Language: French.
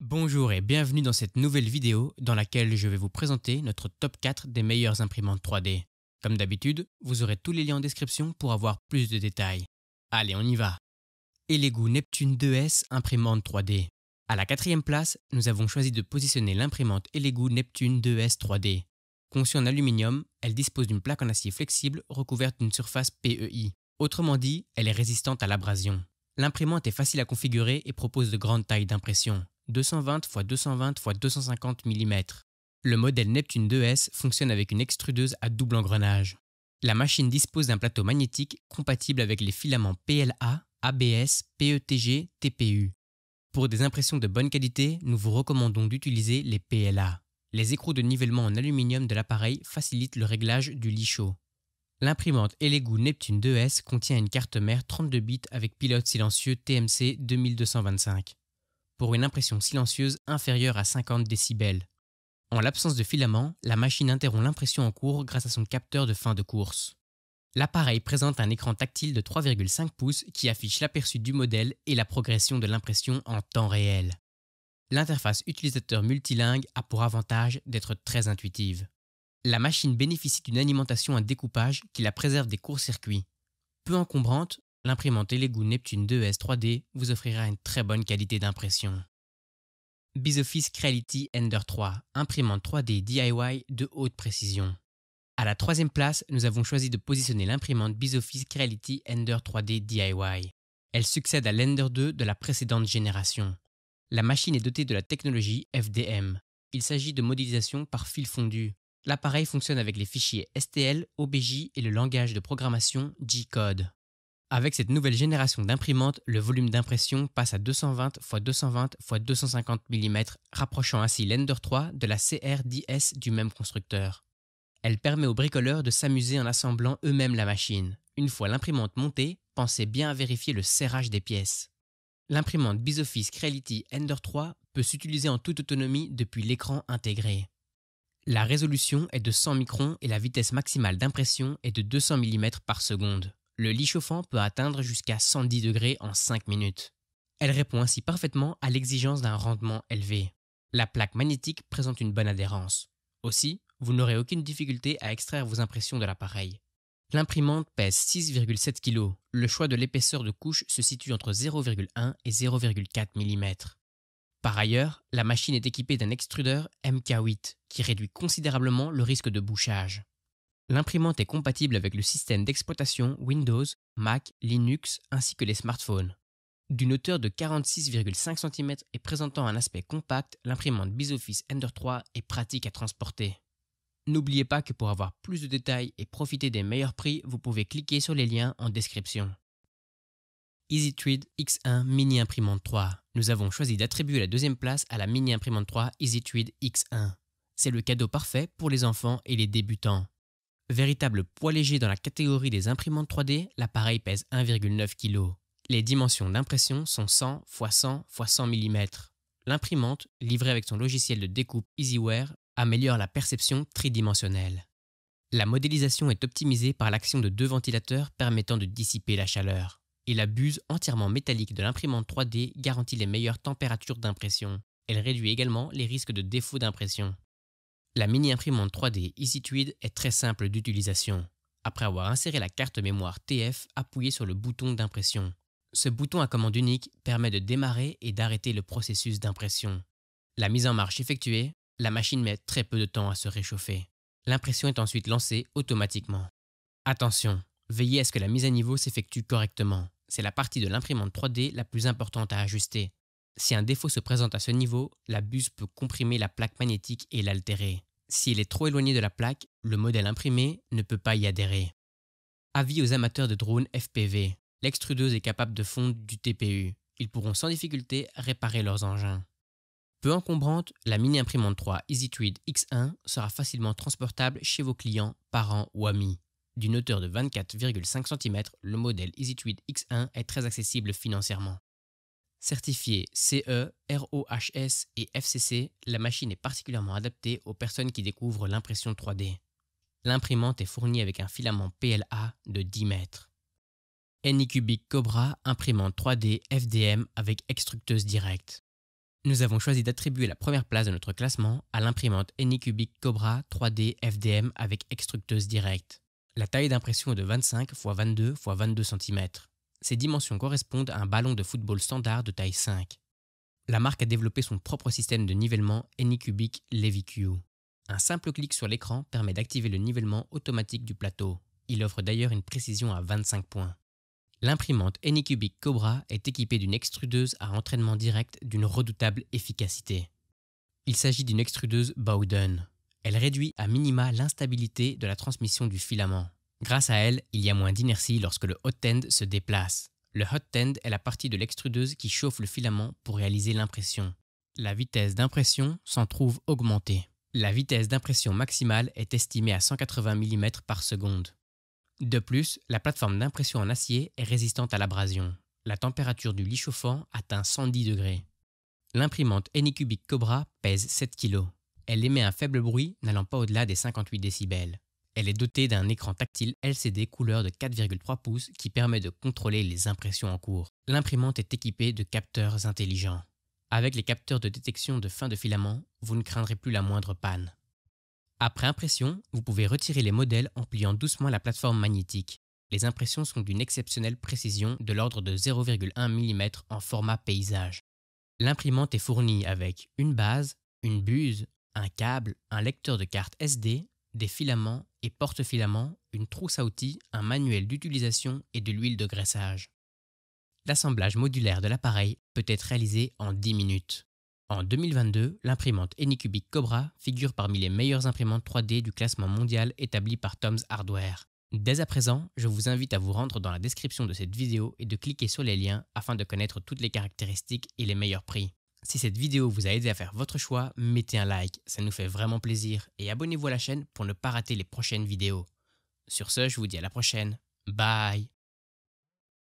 Bonjour et bienvenue dans cette nouvelle vidéo dans laquelle je vais vous présenter notre top 4 des meilleures imprimantes 3D. Comme d'habitude, vous aurez tous les liens en description pour avoir plus de détails. Allez, on y va. Elegoo Neptune 2S imprimante 3D. À la quatrième place, nous avons choisi de positionner l'imprimante Elegoo Neptune 2S 3D. Conçue en aluminium, elle dispose d'une plaque en acier flexible recouverte d'une surface PEI. Autrement dit, elle est résistante à l'abrasion. L'imprimante est facile à configurer et propose de grandes tailles d'impression, 220 x 220 x 250 mm. Le modèle Neptune 2S fonctionne avec une extrudeuse à double engrenage. La machine dispose d'un plateau magnétique compatible avec les filaments PLA, ABS, PETG, TPU. Pour des impressions de bonne qualité, nous vous recommandons d'utiliser les PLA. Les écrous de nivellement en aluminium de l'appareil facilitent le réglage du lit chaud. L'imprimante Elegoo Neptune 2S contient une carte mère 32 bits avec pilote silencieux TMC 2225 pour une impression silencieuse inférieure à 50 décibels. En l'absence de filament, la machine interrompt l'impression en cours grâce à son capteur de fin de course. L'appareil présente un écran tactile de 3,5 pouces qui affiche l'aperçu du modèle et la progression de l'impression en temps réel. L'interface utilisateur multilingue a pour avantage d'être très intuitive. La machine bénéficie d'une alimentation à découpage qui la préserve des courts-circuits. Peu encombrante, l'imprimante Elegoo Neptune 2S 3D vous offrira une très bonne qualité d'impression. BizOffice Creality Ender 3, imprimante 3D DIY de haute précision. À la troisième place, nous avons choisi de positionner l'imprimante BizOffice Creality Ender 3D DIY. Elle succède à l'Ender 2 de la précédente génération. La machine est dotée de la technologie FDM. Il s'agit de modélisation par fil fondu. L'appareil fonctionne avec les fichiers STL, OBJ et le langage de programmation G-Code. Avec cette nouvelle génération d'imprimantes, le volume d'impression passe à 220 x 220 x 250 mm, rapprochant ainsi l'Ender 3 de la CR10S du même constructeur. Elle permet aux bricoleurs de s'amuser en assemblant eux-mêmes la machine. Une fois l'imprimante montée, pensez bien à vérifier le serrage des pièces. L'imprimante BizOffice Creality Ender 3 peut s'utiliser en toute autonomie depuis l'écran intégré. La résolution est de 100 microns et la vitesse maximale d'impression est de 200 mm par seconde. Le lit chauffant peut atteindre jusqu'à 110 degrés en 5 minutes. Elle répond ainsi parfaitement à l'exigence d'un rendement élevé. La plaque magnétique présente une bonne adhérence. Aussi, vous n'aurez aucune difficulté à extraire vos impressions de l'appareil. L'imprimante pèse 6,7 kg. Le choix de l'épaisseur de couche se situe entre 0,1 et 0,4 mm. Par ailleurs, la machine est équipée d'un extrudeur MK8 qui réduit considérablement le risque de bouchage. L'imprimante est compatible avec le système d'exploitation Windows, Mac, Linux ainsi que les smartphones. D'une hauteur de 46,5 cm et présentant un aspect compact, l'imprimante BizOffice Ender 3 est pratique à transporter. N'oubliez pas que pour avoir plus de détails et profiter des meilleurs prix, vous pouvez cliquer sur les liens en description. EasyTread X1 Mini Imprimante 3. Nous avons choisi d'attribuer la deuxième place à la Mini Imprimante 3 EasyTread X1. C'est le cadeau parfait pour les enfants et les débutants. Véritable poids léger dans la catégorie des imprimantes 3D, l'appareil pèse 1,9 kg. Les dimensions d'impression sont 100 x 100 x 100 mm. L'imprimante, livrée avec son logiciel de découpe EasyWare, améliore la perception tridimensionnelle. La modélisation est optimisée par l'action de deux ventilateurs permettant de dissiper la chaleur. Et la buse entièrement métallique de l'imprimante 3D garantit les meilleures températures d'impression. Elle réduit également les risques de défaut d'impression. La mini-imprimante 3D EasyTread est très simple d'utilisation. Après avoir inséré la carte mémoire TF, appuyez sur le bouton d'impression. Ce bouton à commande unique permet de démarrer et d'arrêter le processus d'impression. La mise en marche effectuée, la machine met très peu de temps à se réchauffer. L'impression est ensuite lancée automatiquement. Attention, veillez à ce que la mise à niveau s'effectue correctement. C'est la partie de l'imprimante 3D la plus importante à ajuster. Si un défaut se présente à ce niveau, la buse peut comprimer la plaque magnétique et l'altérer. Si elle est trop éloignée de la plaque, le modèle imprimé ne peut pas y adhérer. Avis aux amateurs de drones FPV. L'extrudeuse est capable de fondre du TPU. Ils pourront sans difficulté réparer leurs engins. Peu encombrante, la mini-imprimante 3 EasyTread X1 sera facilement transportable chez vos clients, parents ou amis. D'une hauteur de 24,5 cm, le modèle EasyTread X1 est très accessible financièrement. Certifiée CE, RoHS et FCC, la machine est particulièrement adaptée aux personnes qui découvrent l'impression 3D. L'imprimante est fournie avec un filament PLA de 10 mètres. Anycubic Cobra imprimante 3D FDM avec extructeuse directe. Nous avons choisi d'attribuer la première place de notre classement à l'imprimante Anycubic Cobra 3D FDM avec extructeuse directe. La taille d'impression est de 25 x 22 x 22 cm. Ces dimensions correspondent à un ballon de football standard de taille 5. La marque a développé son propre système de nivellement Anycubic LeviQ. Un simple clic sur l'écran permet d'activer le nivellement automatique du plateau. Il offre d'ailleurs une précision à 25 points. L'imprimante Anycubic Cobra est équipée d'une extrudeuse à entraînement direct d'une redoutable efficacité. Il s'agit d'une extrudeuse Bowden. Elle réduit à minima l'instabilité de la transmission du filament. Grâce à elle, il y a moins d'inertie lorsque le hot end se déplace. Le hot end est la partie de l'extrudeuse qui chauffe le filament pour réaliser l'impression. La vitesse d'impression s'en trouve augmentée. La vitesse d'impression maximale est estimée à 180 mm par seconde. De plus, la plateforme d'impression en acier est résistante à l'abrasion. La température du lit chauffant atteint 110 degrés. L'imprimante Anycubic Cobra pèse 7 kg. Elle émet un faible bruit n'allant pas au-delà des 58 décibels. Elle est dotée d'un écran tactile LCD couleur de 4,3 pouces qui permet de contrôler les impressions en cours. L'imprimante est équipée de capteurs intelligents. Avec les capteurs de détection de fin de filament, vous ne craindrez plus la moindre panne. Après impression, vous pouvez retirer les modèles en pliant doucement la plateforme magnétique. Les impressions sont d'une exceptionnelle précision de l'ordre de 0,1 mm en format paysage. L'imprimante est fournie avec une base, une buse, un câble, un lecteur de carte SD, des filaments et porte-filaments, une trousse à outils, un manuel d'utilisation et de l'huile de graissage. L'assemblage modulaire de l'appareil peut être réalisé en 10 minutes. En 2022, l'imprimante Anycubic Cobra figure parmi les meilleures imprimantes 3D du classement mondial établi par Tom's Hardware. Dès à présent, je vous invite à vous rendre dans la description de cette vidéo et de cliquer sur les liens afin de connaître toutes les caractéristiques et les meilleurs prix. Si cette vidéo vous a aidé à faire votre choix, mettez un like, ça nous fait vraiment plaisir, et abonnez-vous à la chaîne pour ne pas rater les prochaines vidéos. Sur ce, je vous dis à la prochaine. Bye!